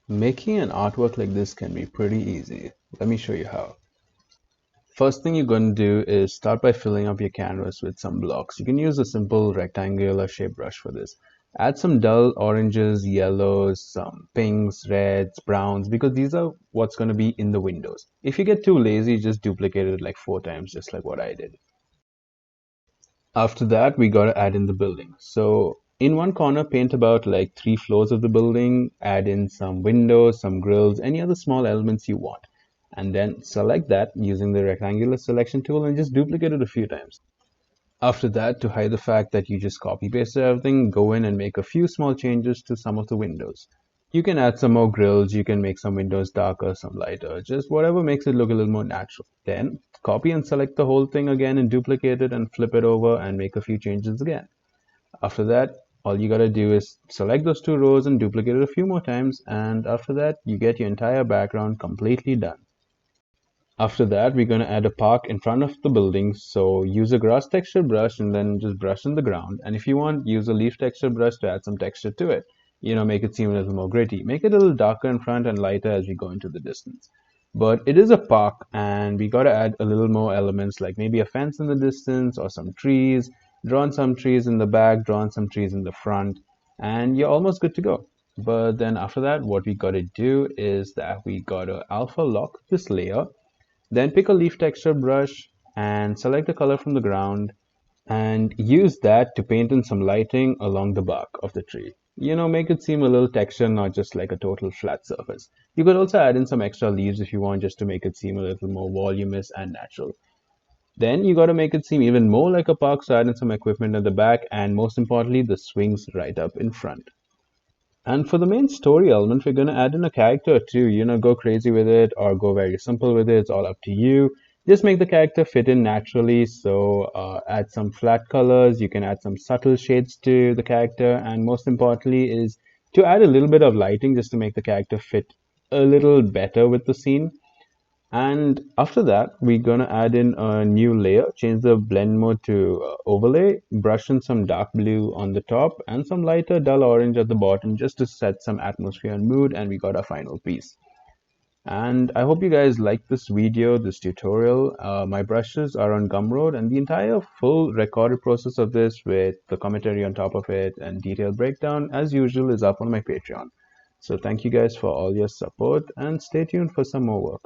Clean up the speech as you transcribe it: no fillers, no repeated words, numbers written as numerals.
Making an artwork like this can be pretty easy. Let me show you how. First thing you're going to do is start by filling up your canvas with some blocks. You can use a simple rectangular shaped brush for this. Add some dull oranges, yellows, some pinks, reds, browns, because these are what's going to be in the windows. If you get too lazy, just duplicate it like 4 times, just like what I did. After that, we got to add in the building. So in one corner, paint about like 3 floors of the building, add in some windows, some grills, any other small elements you want. And then select that using the rectangular selection tool and just duplicate it a few times. After that, to hide the fact that you just copy pasted everything, go in and make a few small changes to some of the windows. You can add some more grills, you can make some windows darker, some lighter, just whatever makes it look a little more natural. Then copy and select the whole thing again and duplicate it and flip it over and make a few changes again. After that, all you gotta do is select those 2 rows and duplicate it a few more times, and after that, you get your entire background completely done. After that, we're going to add a park in front of the building. So use a grass texture brush and then just brush in the ground. And if you want, use a leaf texture brush to add some texture to it. Make it seem a little more gritty. Make it a little darker in front and lighter as we go into the distance. But it is a park and we got to add a little more elements like maybe a fence in the distance or some trees. Draw on some trees in the back, draw on some trees in the front, and you're almost good to go. But then after that, what we got to do is that we got to alpha lock this layer, then pick a leaf texture brush and select a color from the ground and use that to paint in some lighting along the bark of the tree. Make it seem a little texture, not just like a total flat surface. You could also add in some extra leaves if you want, just to make it seem a little more voluminous and natural. Then you got to make it seem even more like a park, so add in some equipment at the back and most importantly, the swings right up in front. And for the main story element, we're going to add in a character too. Go crazy with it or go very simple with it. It's all up to you. Just make the character fit in naturally. So add some flat colors. You can add some subtle shades to the character. And most importantly is to add a little bit of lighting just to make the character fit a little better with the scene. And after that, we're going to add in a new layer, change the blend mode to overlay, brush in some dark blue on the top and some lighter dull orange at the bottom just to set some atmosphere and mood, and we got our final piece. And I hope you guys like this video, this tutorial. My brushes are on Gumroad and the entire full recorded process of this with the commentary on top of it and detailed breakdown as usual is up on my Patreon. So thank you guys for all your support and stay tuned for some more work.